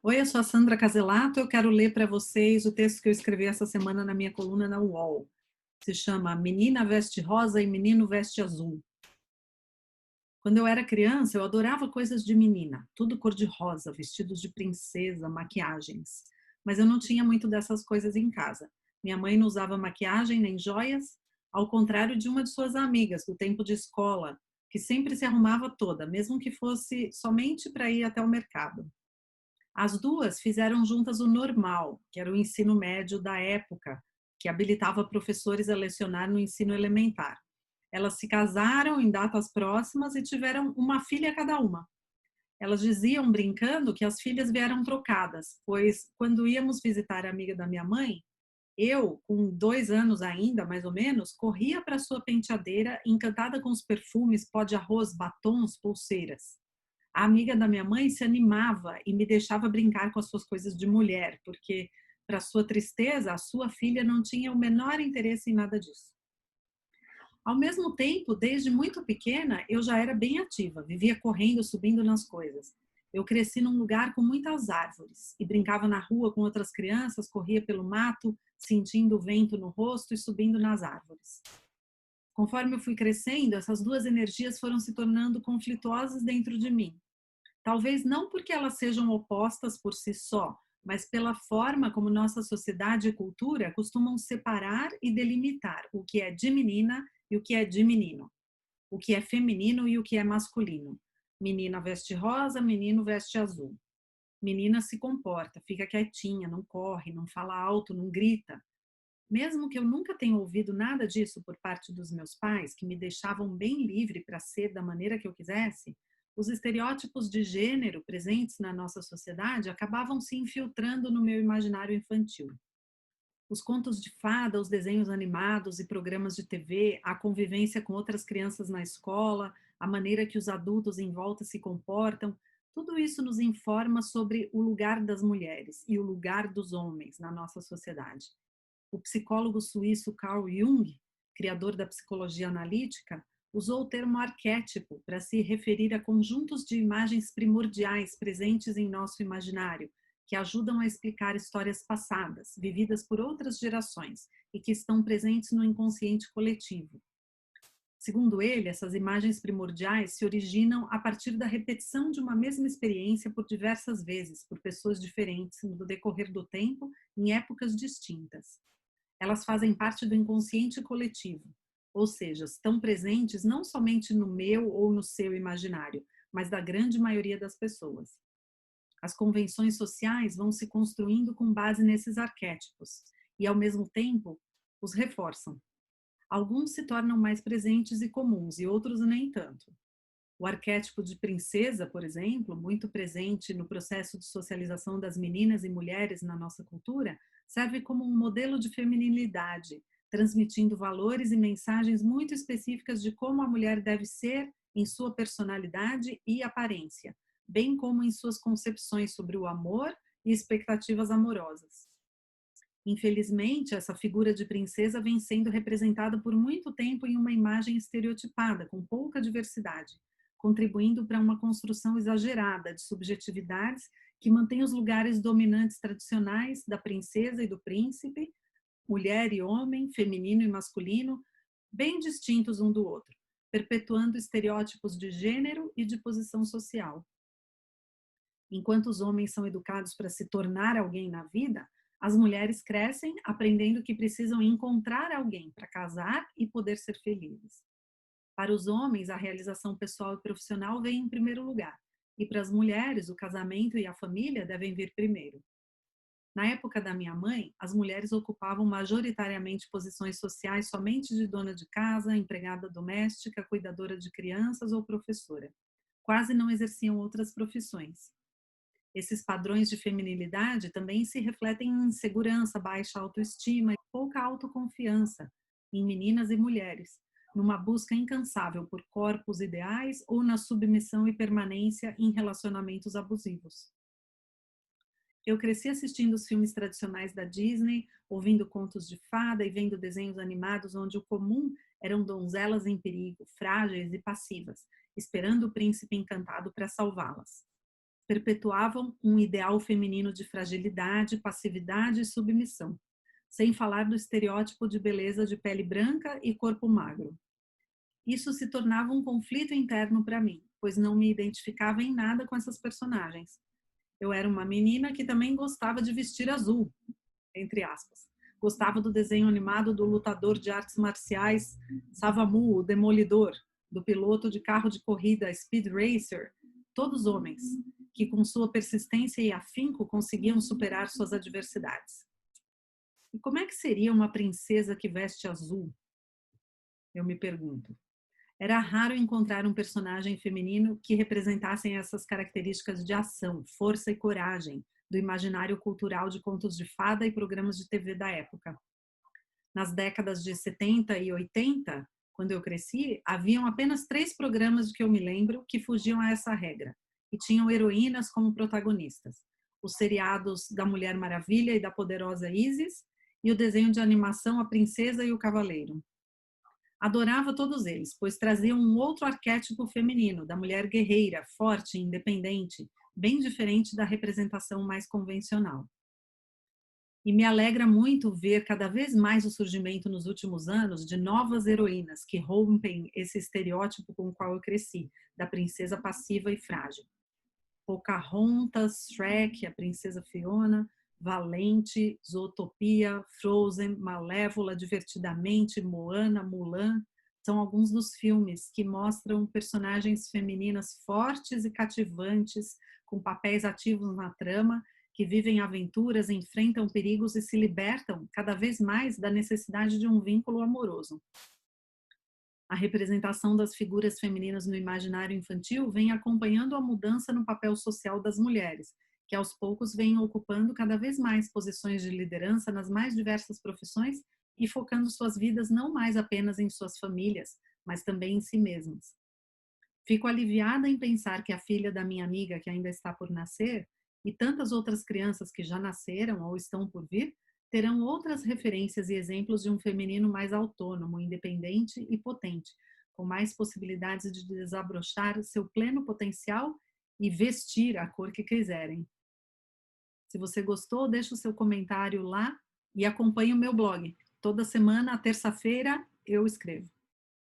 Oi, eu sou a Sandra Caselato. Eu quero ler para vocês o texto que eu escrevi essa semana na minha coluna na UOL. Se chama Menina Veste Rosa e Menino Veste Azul. Quando eu era criança, eu adorava coisas de menina, tudo cor-de-rosa, vestidos de princesa, maquiagens. Mas eu não tinha muito dessas coisas em casa. Minha mãe não usava maquiagem nem joias, ao contrário de uma de suas amigas do tempo de escola, que sempre se arrumava toda, mesmo que fosse somente para ir até o mercado. As duas fizeram juntas o normal, que era o ensino médio da época, que habilitava professores a lecionar no ensino elementar. Elas se casaram em datas próximas e tiveram uma filha cada uma. Elas diziam, brincando, que as filhas vieram trocadas, pois quando íamos visitar a amiga da minha mãe, eu, com 2 anos ainda, mais ou menos, corria para sua penteadeira, encantada com os perfumes, pó de arroz, batons, pulseiras. A amiga da minha mãe se animava e me deixava brincar com as suas coisas de mulher, porque, para sua tristeza, a sua filha não tinha o menor interesse em nada disso. Ao mesmo tempo, desde muito pequena, eu já era bem ativa, vivia correndo, subindo nas coisas. Eu cresci num lugar com muitas árvores e brincava na rua com outras crianças, corria pelo mato, sentindo o vento no rosto e subindo nas árvores. Conforme eu fui crescendo, essas duas energias foram se tornando conflituosas dentro de mim. Talvez não porque elas sejam opostas por si só, mas pela forma como nossa sociedade e cultura costumam separar e delimitar o que é de menina e o que é de menino, o que é feminino e o que é masculino. Menina veste rosa, menino veste azul. Menina se comporta, fica quietinha, não corre, não fala alto, não grita. Mesmo que eu nunca tenha ouvido nada disso por parte dos meus pais, que me deixavam bem livre para ser da maneira que eu quisesse, os estereótipos de gênero presentes na nossa sociedade acabavam se infiltrando no meu imaginário infantil. Os contos de fada, os desenhos animados e programas de TV, a convivência com outras crianças na escola, a maneira que os adultos em volta se comportam, tudo isso nos informa sobre o lugar das mulheres e o lugar dos homens na nossa sociedade. O psicólogo suíço Carl Jung, criador da psicologia analítica, usou o termo arquétipo para se referir a conjuntos de imagens primordiais presentes em nosso imaginário, que ajudam a explicar histórias passadas, vividas por outras gerações e que estão presentes no inconsciente coletivo. Segundo ele, essas imagens primordiais se originam a partir da repetição de uma mesma experiência por diversas vezes, por pessoas diferentes, no decorrer do tempo, em épocas distintas. Elas fazem parte do inconsciente coletivo, ou seja, estão presentes não somente no meu ou no seu imaginário, mas da grande maioria das pessoas. As convenções sociais vão se construindo com base nesses arquétipos e, ao mesmo tempo, os reforçam. Alguns se tornam mais presentes e comuns e outros nem tanto. O arquétipo de princesa, por exemplo, muito presente no processo de socialização das meninas e mulheres na nossa cultura, serve como um modelo de feminilidade, transmitindo valores e mensagens muito específicas de como a mulher deve ser em sua personalidade e aparência, bem como em suas concepções sobre o amor e expectativas amorosas. Infelizmente, essa figura de princesa vem sendo representada por muito tempo em uma imagem estereotipada, com pouca diversidade, contribuindo para uma construção exagerada de subjetividades que mantém os lugares dominantes tradicionais da princesa e do príncipe, mulher e homem, feminino e masculino, bem distintos um do outro, perpetuando estereótipos de gênero e de posição social. Enquanto os homens são educados para se tornar alguém na vida, as mulheres crescem aprendendo que precisam encontrar alguém para casar e poder ser felizes. Para os homens, a realização pessoal e profissional vem em primeiro lugar, e para as mulheres, o casamento e a família devem vir primeiro. Na época da minha mãe, as mulheres ocupavam majoritariamente posições sociais somente de dona de casa, empregada doméstica, cuidadora de crianças ou professora. Quase não exerciam outras profissões. Esses padrões de feminilidade também se refletem em insegurança, baixa autoestima e pouca autoconfiança em meninas e mulheres, numa busca incansável por corpos ideais ou na submissão e permanência em relacionamentos abusivos. Eu cresci assistindo os filmes tradicionais da Disney, ouvindo contos de fada e vendo desenhos animados onde o comum eram donzelas em perigo, frágeis e passivas, esperando o príncipe encantado para salvá-las. perpetuavam um ideal feminino de fragilidade, passividade e submissão, sem falar do estereótipo de beleza de pele branca e corpo magro. Isso se tornava um conflito interno para mim, pois não me identificava em nada com essas personagens. Eu era uma menina que também gostava de vestir azul, entre aspas. Gostava do desenho animado do lutador de artes marciais Savamu, o Demolidor, do piloto de carro de corrida Speed Racer, todos homens, que com sua persistência e afinco conseguiam superar suas adversidades. E como é que seria uma princesa que veste azul? Eu me pergunto. Era raro encontrar um personagem feminino que representassem essas características de ação, força e coragem do imaginário cultural de contos de fada e programas de TV da época. Nas décadas de 70 e 80, quando eu cresci, haviam apenas 3 programas de que eu me lembro que fugiam a essa regra e tinham heroínas como protagonistas. Os seriados da Mulher Maravilha e da Poderosa Isis e o desenho de animação A Princesa e o Cavaleiro. Adorava todos eles, pois traziam um outro arquétipo feminino, da mulher guerreira, forte e independente, bem diferente da representação mais convencional. E me alegra muito ver cada vez mais o surgimento nos últimos anos de novas heroínas que rompem esse estereótipo com o qual eu cresci, da princesa passiva e frágil. Pocahontas, Shrek, a princesa Fiona, Valente, Zootopia, Frozen, Malévola, Divertidamente, Moana, Mulan, são alguns dos filmes que mostram personagens femininas fortes e cativantes, com papéis ativos na trama, que vivem aventuras, enfrentam perigos e se libertam cada vez mais da necessidade de um vínculo amoroso. A representação das figuras femininas no imaginário infantil vem acompanhando a mudança no papel social das mulheres, que aos poucos vêm ocupando cada vez mais posições de liderança nas mais diversas profissões e focando suas vidas não mais apenas em suas famílias, mas também em si mesmas. Fico aliviada em pensar que a filha da minha amiga, que ainda está por nascer, e tantas outras crianças que já nasceram ou estão por vir, terão outras referências e exemplos de um feminino mais autônomo, independente e potente, com mais possibilidades de desabrochar seu pleno potencial e vestir a cor que quiserem. Se você gostou, deixa o seu comentário lá e acompanhe o meu blog. Toda semana, à terça-feira, eu escrevo.